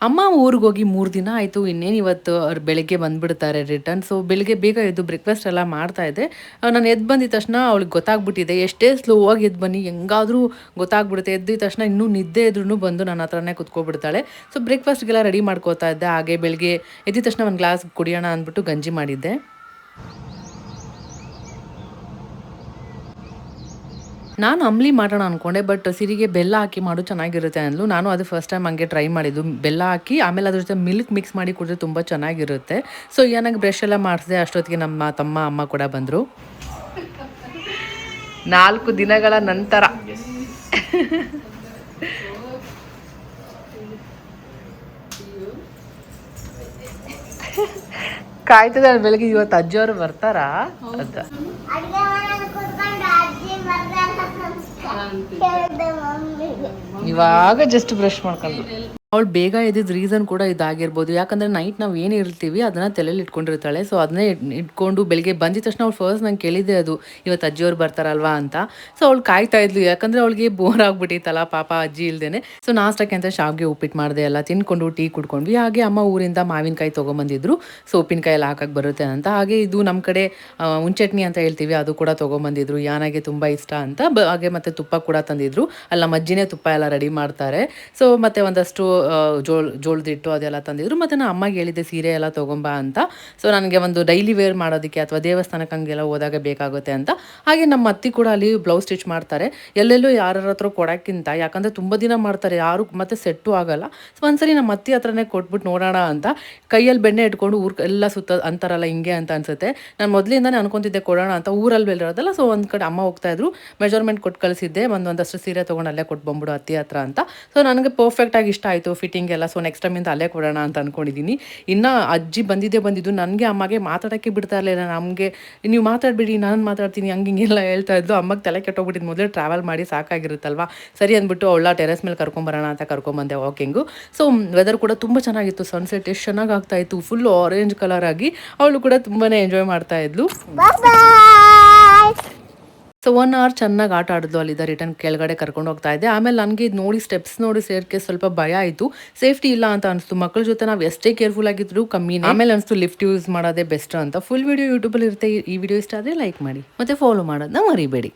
ಅಮ್ಮ ಊರಿಗೆ ಹೋಗಿ 3 ದಿನ ಆಯಿತು. ಇನ್ನೇನು ಇವತ್ತು ಅವ್ರು ಬೆಳಿಗ್ಗೆ ಬಂದುಬಿಡ್ತಾರೆ ರಿಟರ್ನ್. ಸೊ ಬೆಳಿಗ್ಗೆ ಬೇಗ ಎದ್ದು ಬ್ರೇಕ್‌ಫಾಸ್ಟ್ ಎಲ್ಲ ಮಾಡ್ತಾಯಿದ್ದೆ. ನಾನು ಎದ್ದು ಬಂದಿದ ತಕ್ಷಣ ಅವಳಿಗೆ ಗೊತ್ತಾಗ್ಬಿಟ್ಟಿದೆ. ಎಷ್ಟೇ ಸ್ಲೋ ಆಗಿ ಎದ್ದು ಬನ್ನಿ ಹೆಂಗಾದ್ರೂ ಗೊತ್ತಾಗ್ಬಿಡುತ್ತೆ. ಎದ್ದಿದ ತಕ್ಷಣ ಇನ್ನೂ ನಿದ್ದೆ ಇದ್ರೂ ಬಂದು ನನ್ನ ಹತ್ರನೇ ಕುತ್ಕೊಬಿಡ್ತಾಳೆ. ಸೊ ಬ್ರೇಕ್‌ಫಾಸ್ಟ್‌ಗೆಲ್ಲ ರೆಡಿ ಮಾಡ್ಕೋತಾ ಇದ್ದೆ. ಹಾಗೆ ಬೆಳಿಗ್ಗೆ ಎದ್ದಿದ ತಕ್ಷಣ ಒಂದು ಗ್ಲಾಸ್ ಕುಡಿಯೋಣ ಅಂದ್ಬಿಟ್ಟು ಗಂಜಿ ಮಾಡಿದ್ದೆ. ನಾನು ಅಂಬ್ಲಿ ಮಾಡೋಣ ಅನ್ಕೊಂಡೆ. ಬಟ್ ಸಿರಿಗೆ ಬೆಲ್ಲ ಹಾಕಿ ಮಾಡು ಚೆನ್ನಾಗಿರುತ್ತೆ ಅಂದ್ಲು. ನಾನು ಅದು ಫಸ್ಟ್ ಟೈಮ್ ಹಂಗೆ ಟ್ರೈ ಮಾಡಿದ್ದು. ಬೆಲ್ಲ ಹಾಕಿ ಆಮೇಲೆ ಅದ್ರ ಜೊತೆ ಮಿಲ್ಕ್ ಮಿಕ್ಸ್ ಮಾಡಿ ಕುಡಿದ್ರೆ ತುಂಬ ಚೆನ್ನಾಗಿರುತ್ತೆ. ಸೊ ಏನಾಗಿ ಬ್ರಷ್ ಎಲ್ಲ ಮಾಡಿಸಿದೆ. ಅಷ್ಟೊತ್ತಿಗೆ ನಮ್ಮ ತಮ್ಮ ಅಮ್ಮ ಕೂಡ ಬಂದರು. 4 ದಿನಗಳ ನಂತರ ಕಾಯ್ತದೆ ಬೆಳಗ್ಗೆ. ಇವತ್ತು ಅಜ್ಜಿಯವರು ಬರ್ತಾರಾ ಅಂತ. ಇವಾಗ ಜಸ್ಟ್ ಬ್ರಷ್ ಮಾಡ್ಕೊಂಡು ಅವಳು ಬೇಗ ಎದ್ದಿದ್ದು ರೀಸನ್ ಕೂಡ ಇದಾಗಿರ್ಬೋದು. ಯಾಕಂದರೆ ನೈಟ್ ನಾವು ಏನು ಇರ್ತೀವಿ ಅದನ್ನು ತಲೆಯಲ್ಲಿ ಇಟ್ಕೊಂಡಿರ್ತಾಳೆ. ಸೊ ಅದನ್ನೇ ಇಟ್ಕೊಂಡು ಬೆಳಿಗ್ಗೆ ಬಂದಿದ ತಕ್ಷಣ ಅವಳು ಫಸ್ಟ್ ನಂಗೆ ಕೇಳಿದ್ದೆ ಅದು, ಇವತ್ತು ಅಜ್ಜಿಯವ್ರು ಬರ್ತಾರಲ್ವಾ ಅಂತ. ಸೊ ಅವಳು ಕಾಯ್ತಾ ಇದ್ಲು. ಯಾಕಂದರೆ ಅವಳಿಗೆ ಬೋರ್ ಆಗ್ಬಿಟ್ಟಿತ್ತಲ್ಲ ಪಾಪ ಅಜ್ಜಿ ಇಲ್ದೇನೆ. ಸೊ ನಾಷ್ಟಕ್ಕೆ ಅಂತ ಶಾವಿಗೆ ಉಪ್ಪಿಟ್ಟು ಮಾಡಿದೆ, ಎಲ್ಲ ತಿನ್ಕೊಂಡು ಟೀ ಕುಡ್ಕೊಂಡ್ವಿ. ಹಾಗೆ ಅಮ್ಮ ಊರಿಂದ ಮಾವಿನಕಾಯಿ ತೊಗೊಂಬಂದಿದ್ರು. ಸೊ ಉಪ್ಪಿನಕಾಯಿ ಎಲ್ಲ ಹಾಕಕ್ಕೆ ಬರುತ್ತೆ ಅಂತ. ಹಾಗೆ ಇದು ನಮ್ಮ ಕಡೆ ಹುಣ್ಚಟ್ನಿ ಅಂತ ಹೇಳ್ತೀವಿ, ಅದು ಕೂಡ ತೊಗೊಂಬಂದಿದ್ರು. ಯಾನಾಗೆ ತುಂಬ ಇಷ್ಟ ಅಂತ. ಹಾಗೆ ಮತ್ತು ತುಪ್ಪ ಕೂಡ ತಂದಿದ್ರು. ಅಲ್ಲಿ ನಮ್ಮ ಅಜ್ಜಿನೇ ತುಪ್ಪ ಎಲ್ಲ ರೆಡಿ ಮಾಡ್ತಾರೆ. ಸೊ ಮತ್ತು ಒಂದಷ್ಟು ಜೋಳದ ಹಿಟ್ಟು ಅದೆಲ್ಲ ತಂದಿದ್ರು. ಮತ್ತು ನಾನು ಅಮ್ಮಗೆ ಹೇಳಿದ್ದೆ ಸೀರೆ ಎಲ್ಲ ತೊಗೊಂಬ ಅಂತ. ಸೊ ನನಗೆ ಒಂದು ಡೈಲಿ ವೇರ್ ಮಾಡೋದಕ್ಕೆ ಅಥವಾ ದೇವಸ್ಥಾನಕ್ಕೆ ಹಂಗೆಲ್ಲ ಹೋದಾಗ ಬೇಕಾಗುತ್ತೆ ಅಂತ. ಹಾಗೆ ನಮ್ಮ ಅತ್ತಿ ಕೂಡ ಅಲ್ಲಿ ಬ್ಲೌಸ್ ಸ್ಟಿಚ್ ಮಾಡ್ತಾರೆ. ಎಲ್ಲೆಲ್ಲೂ ಯಾರ ಹತ್ರ ಕೊಡೋಕ್ಕಿಂತ, ಯಾಕಂದರೆ ತುಂಬ ದಿನ ಮಾಡ್ತಾರೆ, ಯಾರು ಮತ್ತೆ ಸೆಟ್ಟು ಆಗಲ್ಲ. ಸೊ ಒಂದ್ಸರಿ ನಮ್ಮ ಅತ್ತಿ ಹತ್ರನೇ ಕೊಟ್ಬಿಟ್ಟು ನೋಡೋಣ ಅಂತ ಕೈಯಲ್ಲಿ ಬೆಣ್ಣೆ ಇಟ್ಕೊಂಡು ಎಲ್ಲ ಸುತ್ತ ಅಂತಾರಲ್ಲ ಹಿಂಗೆ ಅಂತ ಅನ್ಸುತ್ತೆ. ನಾನು ಮೊದಲಿಂದಾನೇ ಅನ್ಕೊತಿದ್ದೆ ಕೊಡೋಣ ಅಂತ. ಊರಲ್ಲಿ ಬೆಳೆಯೋದಲ್ಲ. ಸೊ ಒಂದು ಕಡೆ ಅಮ್ಮ ಹೋಗ್ತಾಯಿದ್ರು, ಮೆಜರ್ಮೆಂಟ್ ಕೊಟ್ಟು ಕಳಿಸಿದ್ದೆ. ಒಂದಷ್ಟು ಸೀರೆ ತೊಗೊಂಡು ಅಲ್ಲೇ ಕೊಟ್ಟು ಬಂದ್ಬಿಡು ಅತ್ತಿ ಹತ್ರ ಅಂತ. ಸೊ ನನಗೆ ಪರ್ಫೆಕ್ಟಾಗಿ ಇಷ್ಟ ಆಯಿತು ಫಿಟ್ಟಿಂಗ್ ಎಲ್ಲ. ಸೊ ನೆಕ್ಸ್ಟ್ ಟೈಮಿಂದ ಅಲ್ಲೇ ಕೊಡೋಣ ಅಂತ ಅಂದ್ಕೊಂಡಿದ್ದೀನಿ. ಇನ್ನು ಅಜ್ಜಿ ಬಂದಿದ್ದು ನನಗೆ ಅಮ್ಮಗೆ ಮಾತಾಡೋಕ್ಕೆ ಬಿಡ್ತಾ ಇರಲಿಲ್ಲ. ನಮಗೆ ನೀವು ಮಾತಾಡಬೇಡಿ, ನಾನು ಮಾತಾಡ್ತೀನಿ ಹಂಗೆ ಹಿಂಗೆಲ್ಲ ಹೇಳ್ತಾ ಇದ್ದು. ಅಮ್ಮಗೆ ತಲೆ ಕೆಟ್ಟೋಗ್ಬಿಟ್ಟಿದ್ದು. ಮೊದಲೇ ಟ್ರಾವೆಲ್ ಮಾಡಿ ಸಾಕಾಗಿರುತ್ತಲ್ವ. ಸರಿ ಅಂದ್ಬಿಟ್ಟು ಅವಳ ಟೆರೆಸ್ ಮೇಲೆ ಕರ್ಕೊಂಬರೋಣ ಅಂತ ಕರ್ಕೊಂಬಂದೆ ವಾಕಿಂಗು. ಸೊ ವೆದರ್ ಕೂಡ ತುಂಬ ಚೆನ್ನಾಗಿತ್ತು. ಸನ್ಸೆಟ್ ಎಷ್ಟು ಚೆನ್ನಾಗಿ ಆಗ್ತಾಯಿತ್ತು, ಫುಲ್ ಆರೆಂಜ್ ಕಲರ್ ಆಗಿ. ಅವಳು ಕೂಡ ತುಂಬಾ ಎಂಜಾಯ್ ಮಾಡ್ತಾ ಇದ್ಲು. ಸೊ 1 ಅವರ್ ಚೆನ್ನಾಗಿ ಆಟ ಆಡಿದ್ಲು. ಅಲ್ಲಿದ್ದ ರಿಟರ್ನ್ ಕೆಳಗಡೆ ಕರ್ಕೊಂಡು ಹೋಗ್ತಾ ಇದ್ದೆ. ಆಮೇಲೆ ನನಗೆ ಇದು ನೋಡಿ ಸ್ಟೆಪ್ಸ್ ನೋಡಿ ಸೇರ್ಕೆ ಸ್ವಲ್ಪ ಭಯ ಆಯಿತು. ಸೇಫ್ಟಿ ಇಲ್ಲ ಅಂತ ಅನಿಸ್ತು. ಮಕ್ಕಳ ಜೊತೆ ನಾವು ಎಷ್ಟೇ ಕೇರ್ಫುಲ್ ಆಗಿದ್ರು ಕಮ್ಮಿನೇ. ಆಮೇಲೆ ಅನಿಸ್ತು ಲಿಫ್ಟ್ ಯೂಸ್ ಮಾಡೋದೇ ಬೆಸ್ಟ್ ಅಂತ. ಫುಲ್ ವಿಡಿಯೋ ಯೂಟ್ಯೂಬಲ್ಲಿ ಇರುತ್ತೆ. ಈ ವಿಡಿಯೋ ಇಷ್ಟ ಆದರೆ ಲೈಕ್ ಮಾಡಿ ಮತ್ತು ಫಾಲೋ ಮಾಡೋದನ್ನ ಮರಿಬೇಡಿ.